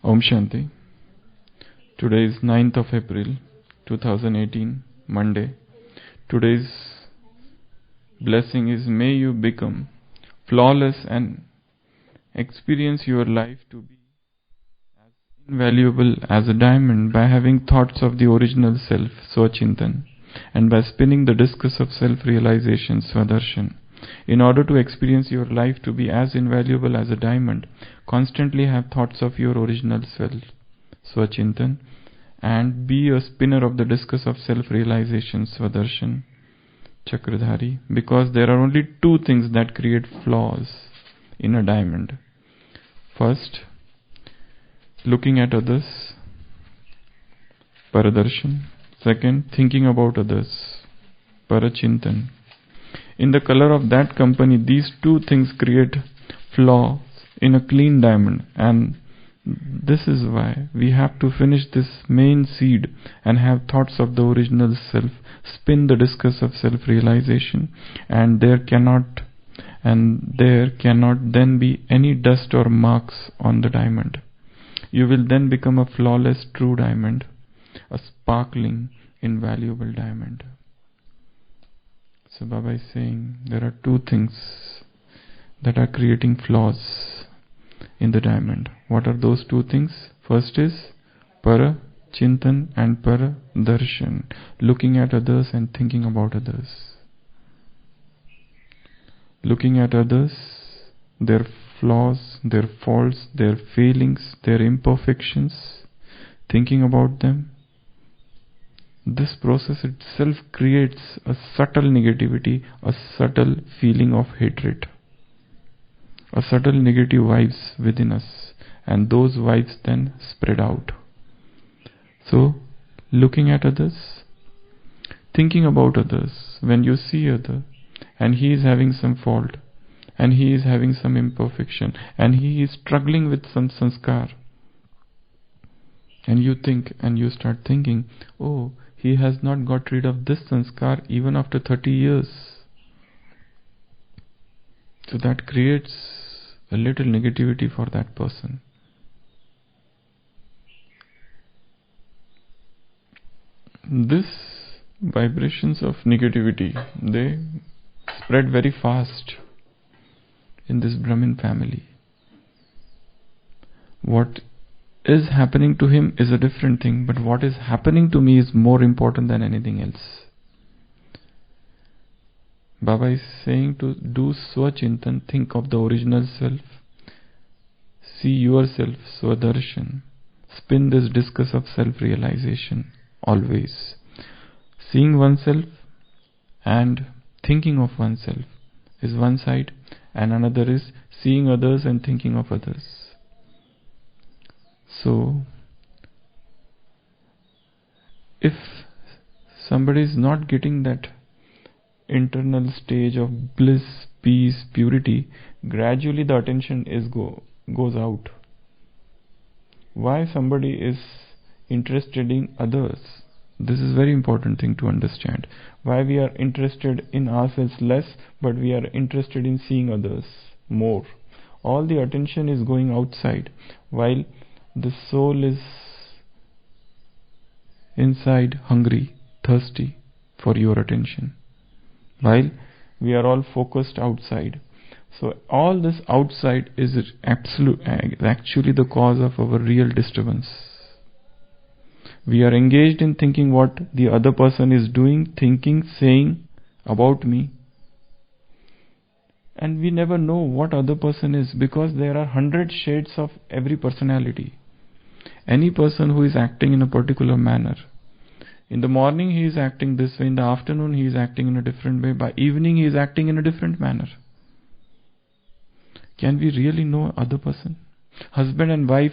Om Shanti. Today is 9th of April 2018, Monday. Today's blessing is, may you become flawless and experience your life to be as invaluable as a diamond by having thoughts of the original self, Swachintan, and by spinning the discus of self-realization, Swadarshan. In order to experience your life to be as invaluable as a diamond, constantly have thoughts of your original self, Swachintan, and be a spinner of the discus of self-realization, Swadarshan, Chakradhari, because there are only two things that create flaws in a diamond. First, looking at others, Paradarshan. Second, thinking about others, Parachintan. In the color of that company, these two things create flaws in a clean diamond, and this is why we have to finish this main seed and have thoughts of the original self, spin the discus of self-realization, and there cannot then be any dust or marks on the diamond. You will then become a flawless true diamond, a sparkling, invaluable diamond. So Baba is saying there are two things that are creating flaws in the diamond. What are those two things? First is Para Chintan and Para Darshan, looking at others and thinking about others. Looking at others, their flaws, their faults, their failings, their imperfections, thinking about them. This process itself creates a subtle negativity, a subtle feeling of hatred, a subtle negative vibes within us, and those vibes then spread out. So, looking at others, thinking about others, when you see other, and he is having some fault, and he is having some imperfection, and he is struggling with some sanskar, and you think, and you start thinking, oh, he has not got rid of this sanskar even after 30 years. So that creates a little negativity for that person. These vibrations of negativity, they spread very fast in this Brahmin family. What is happening to him is a different thing, but what is happening to me is more important than anything else. Baba is saying to do Swachintan, think of the original self, see yourself, Swadarshan, spin this discus of self-realization always. Seeing oneself and thinking of oneself is one side, and another is seeing others and thinking of others. So, if somebody is not getting that internal stage of bliss, peace, purity, gradually the attention goes out. Why somebody is interested in others? This is very important thing to understand. Why we are interested in ourselves less, but we are interested in seeing others more. All the attention is going outside, while the soul is inside hungry, thirsty for your attention, while we are all focused outside. So all this outside is actually the cause of our real disturbance. We are engaged in thinking what the other person is doing, thinking, saying about me, and we never know what other person is, because there are 100 shades of every personality. Any person who is acting in a particular manner, in the morning he is acting this way, in the afternoon he is acting in a different way, by evening he is acting in a different manner. Can we really know other person? Husband and wife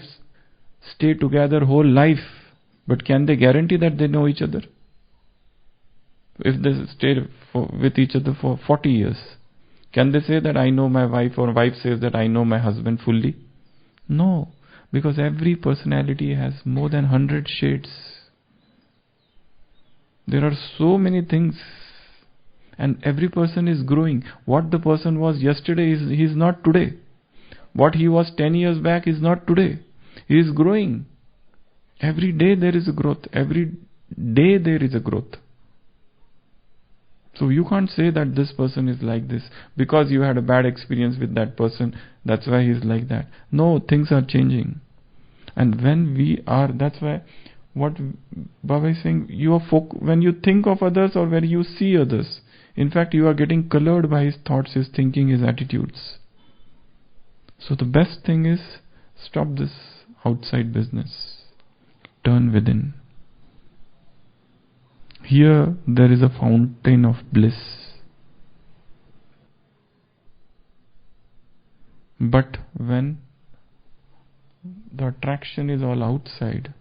stay together whole life, but can they guarantee that they know each other? If they stay with each other for 40 years, can they say that I know my wife, or wife says that I know my husband fully? No, because every personality has more than 100 shades. There are so many things, and every person is growing. What the person was yesterday he is not today. What he was 10 years back is not today. He is growing. Every day there is a growth. Every day there is a growth. So you can't say that this person is like this because you had a bad experience with that person, that's why he is like that. No, things are changing. And when we are, that's why what Baba is saying, when you think of others or when you see others, in fact you are getting colored by his thoughts, his thinking, his attitudes. So the best thing is, stop this outside business. Turn within. Here there is a fountain of bliss. But when the attraction is all outside,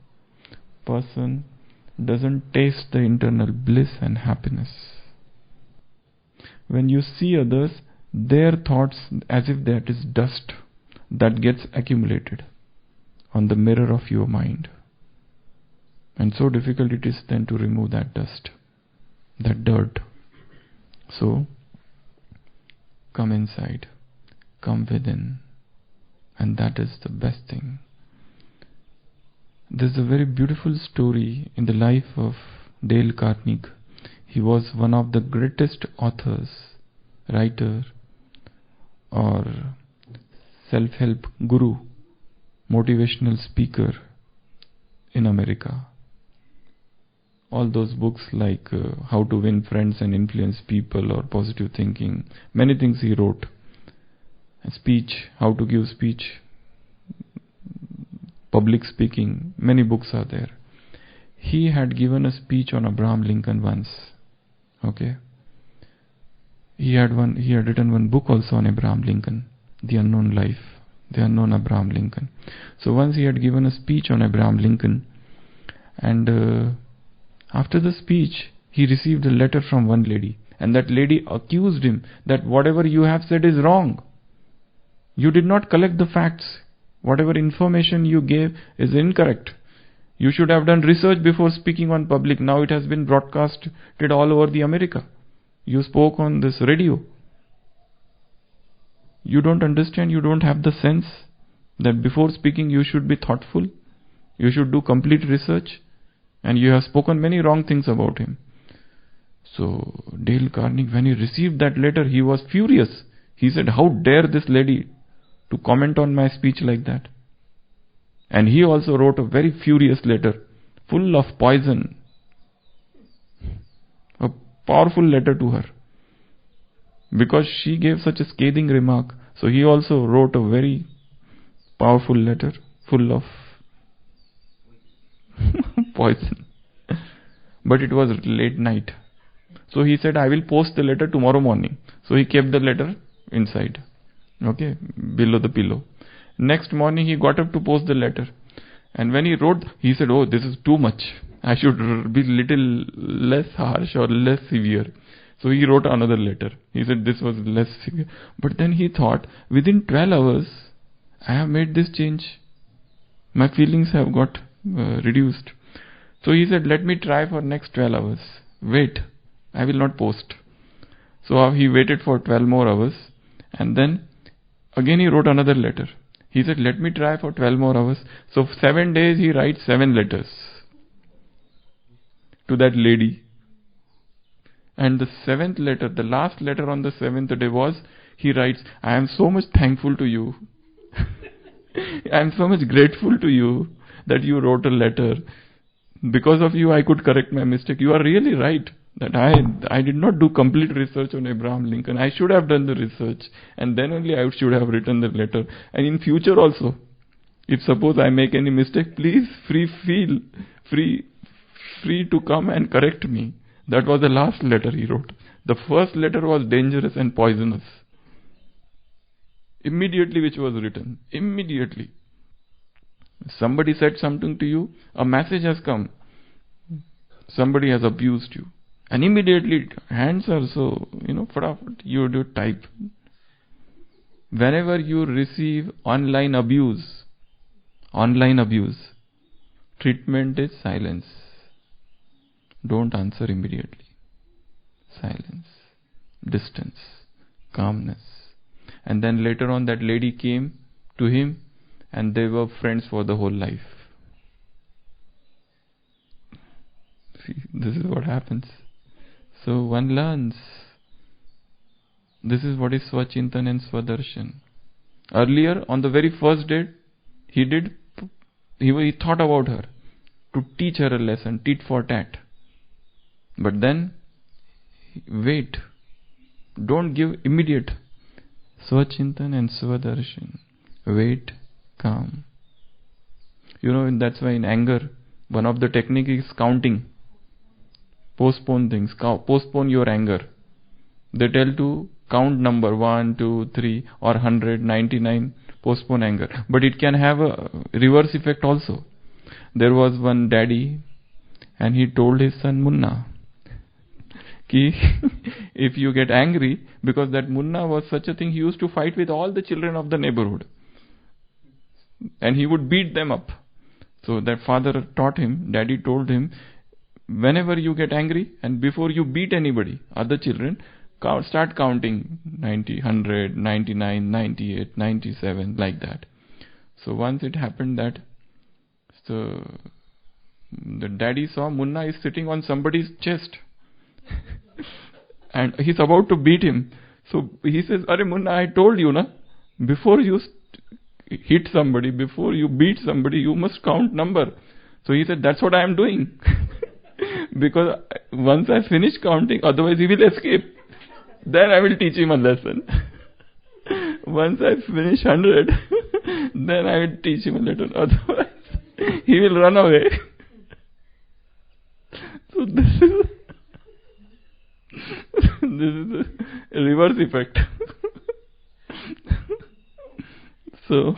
person doesn't taste the internal bliss and happiness. When you see others, their thoughts as if that is dust that gets accumulated on the mirror of your mind. And so difficult it is then to remove that dust, that dirt. So, come inside, come within, and that is the best thing. There's a very beautiful story in the life of Dale Carnegie. He was one of the greatest authors, writer, or self-help guru, motivational speaker in America. All those books like How to Win Friends and Influence People or Positive Thinking, many things he wrote. Speech, how to give speech, public speaking, many books are there. He had given a speech on Abraham Lincoln once. Okay. He had written one book also on Abraham Lincoln, The Unknown Life, The Unknown Abraham Lincoln. So once he had given a speech on Abraham Lincoln, and after the speech, he received a letter from one lady, and that lady accused him that whatever you have said is wrong. You did not collect the facts. Whatever information you gave is incorrect. You should have done research before speaking on public. Now it has been broadcasted all over the America. You spoke on this radio. You don't understand, you don't have the sense that before speaking you should be thoughtful. You should do complete research. And you have spoken many wrong things about him. So Dale Carnegie, when he received that letter, he was furious. He said, how dare this lady to comment on my speech like that? And he also wrote a very furious letter, full of poison. A powerful letter to her. Because she gave such a scathing remark. So he also wrote a very powerful letter, full of poison. But it was late night. So he said, I will post the letter tomorrow morning. So he kept the letter inside. Okay, below the pillow. Next morning he got up to post the letter. And when he wrote, he said, oh, this is too much. I should be little less harsh or less severe. So he wrote another letter. He said this was less severe. But then he thought, within 12 hours, I have made this change. My feelings have got reduced. So he said, let me try for next 12 hours. Wait, I will not post. So he waited for 12 more hours. And then again he wrote another letter. He said, let me try for 12 more hours. So 7 days he writes 7 letters to that lady. And the 7th letter, the last letter on the 7th day was, he writes, I am so much thankful to you. I am so much grateful to you that you wrote a letter. Because of you I could correct my mistake. You are really right that I did not do complete research on Abraham Lincoln. I should have done the research, and then only I should have written the letter. And in future also, if suppose I make any mistake, please feel free to come and correct me. That was the last letter he wrote. The first letter was dangerous and poisonous. Immediately which was written. Immediately. Somebody said something to you, a message has come. Somebody has abused you. And immediately, hands are so, you do type. Whenever you receive online abuse, treatment is silence. Don't answer immediately. Silence, distance, calmness. And then later on that lady came to him and they were friends for the whole life. See, this is what happens. So one learns. This is what is Swachintan and Swadarshan. Earlier, on the very first day, he thought about her to teach her a lesson, tit for tat. But then, wait. Don't give immediate. Swachintan and Swadarshan. Wait, calm. That's why in anger, one of the technique is counting. Postpone things. Postpone your anger. They tell to count number 1, 2, 3 or 100, 99. Postpone anger. But it can have a reverse effect also. There was one daddy and he told his son Munna, if you get angry, because that Munna was such a thing, he used to fight with all the children of the neighborhood. And he would beat them up. So that father taught him, daddy told him, whenever you get angry and before you beat anybody, other children, start counting 90, 100, 99, 98, 97, like that. So once it happened that the daddy saw Munna is sitting on somebody's chest. And he's about to beat him. So he says, Arey Munna, I told you, na, before you hit somebody, before you beat somebody, you must count number. So he said, that's what I am doing. Because once I finish counting, otherwise he will escape. Then I will teach him a lesson. Once I finish 100, then I will teach him a lesson. Otherwise, he will run away. So this is a reverse effect. So,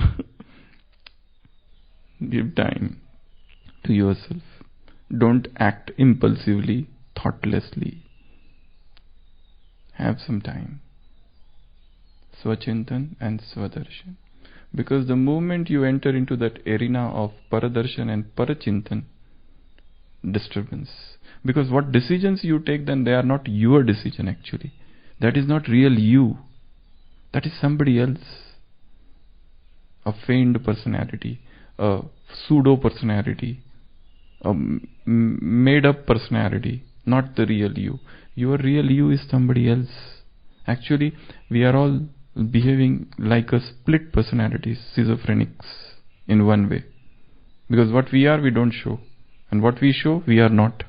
give time to yourself. Don't act impulsively, thoughtlessly. Have some time. Swachintan and Swadarshan. Because the moment you enter into that arena of Paradarshan and Parachintan, disturbance. Because what decisions you take, then they are not your decision actually. That is not real you. That is somebody else. A feigned personality, a pseudo personality, a made up personality, not the real you. Your real you is somebody else. Actually, we are all behaving like a split personalities, schizophrenics in one way. Because what we are, we don't show. And what we show, we are not.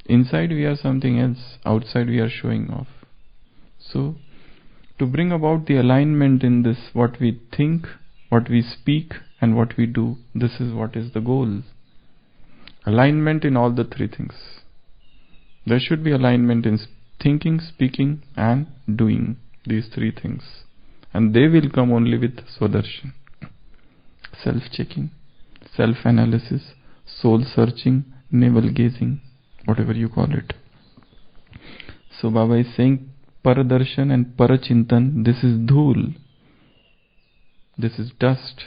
Inside we are something else, outside we are showing off. So, to bring about the alignment in this, what we think, what we speak and what we do, this is what is the goal. Alignment in all the three things. There should be alignment in thinking, speaking and doing these three things. And they will come only with Swadarshan. Self-checking, self-analysis, soul-searching, navel-gazing, whatever you call it. So Baba is saying Paradarshan and Parachintan, this is dhul, this is dust,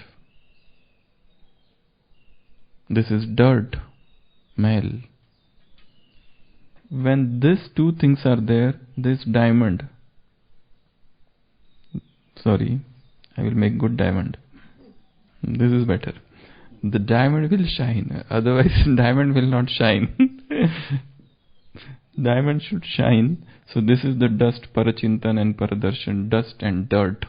this is dirt, mel. When these two things are there, this diamond, sorry, I will make good diamond. This is better. The diamond will shine, otherwise diamond will not shine. Diamond should shine. So this is the dust, Parachintan and Paradarshan, dust and dirt.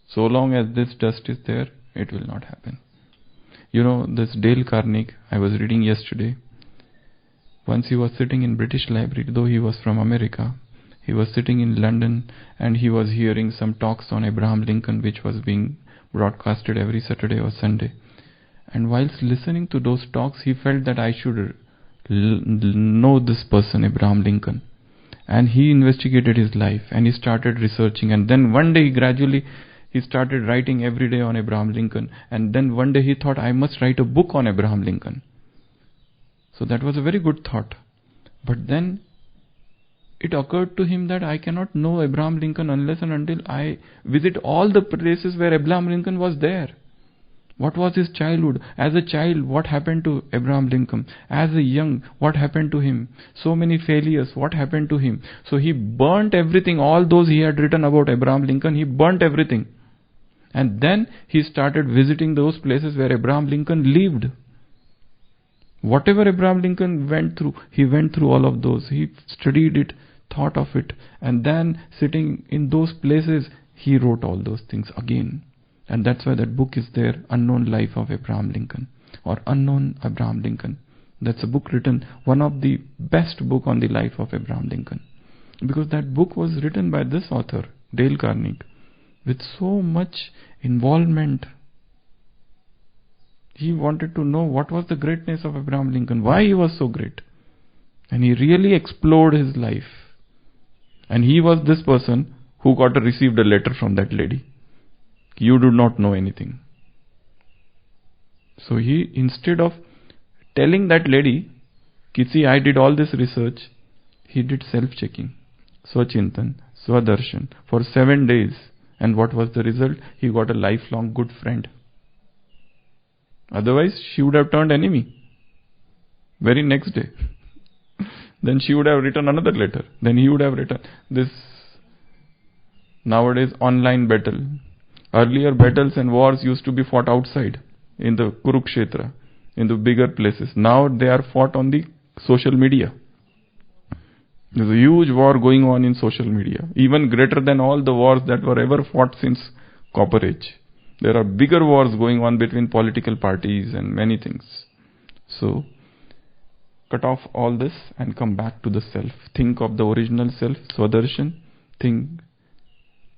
So long as this dust is there, it will not happen. This Dale Carnegie, I was reading yesterday. Once he was sitting in British Library, though he was from America. He was sitting in London and he was hearing some talks on Abraham Lincoln, which was being broadcasted every Saturday or Sunday. And whilst listening to those talks, he felt that I should know this person, Abraham Lincoln. And he investigated his life and he started researching. And then one day he started writing every day on Abraham Lincoln. And then one day he thought, I must write a book on Abraham Lincoln. So that was a very good thought. But then it occurred to him that I cannot know Abraham Lincoln unless and until I visit all the places where Abraham Lincoln was there. What was his childhood? As a child, what happened to Abraham Lincoln? As a young, what happened to him? So many failures, what happened to him? So he burnt everything, all those he had written about Abraham Lincoln, he burnt everything. And then he started visiting those places where Abraham Lincoln lived. Whatever Abraham Lincoln went through, he went through all of those. He studied it, thought of it, and then sitting in those places, he wrote all those things again. And that's why that book is there, Unknown Life of Abraham Lincoln, or Unknown Abraham Lincoln. That's a book written, one of the best book on the life of Abraham Lincoln. Because that book was written by this author, Dale Carnegie, with so much involvement. He wanted to know what was the greatness of Abraham Lincoln, why he was so great. And he really explored his life. And he was this person who received a letter from that lady. You do not know anything. So he, instead of telling that lady, see, I did all this research, he did self-checking, Swachintan, Swadarshan, for 7 days. And what was the result? He got a lifelong good friend. Otherwise, she would have turned enemy. Very next day. Then she would have written another letter. Then he would have written this nowadays online battle. Earlier battles and wars used to be fought outside in the Kurukshetra, in the bigger places. Now they are fought on the social media. There's a huge war going on in social media, even greater than all the wars that were ever fought since Copper Age. There are bigger wars going on between political parties and many things. So, cut off all this and come back to the self. Think of the original self, Swadarshan. Think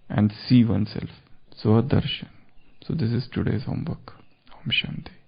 and see oneself, Swadarshan. So this is today's homework. Om Shanti.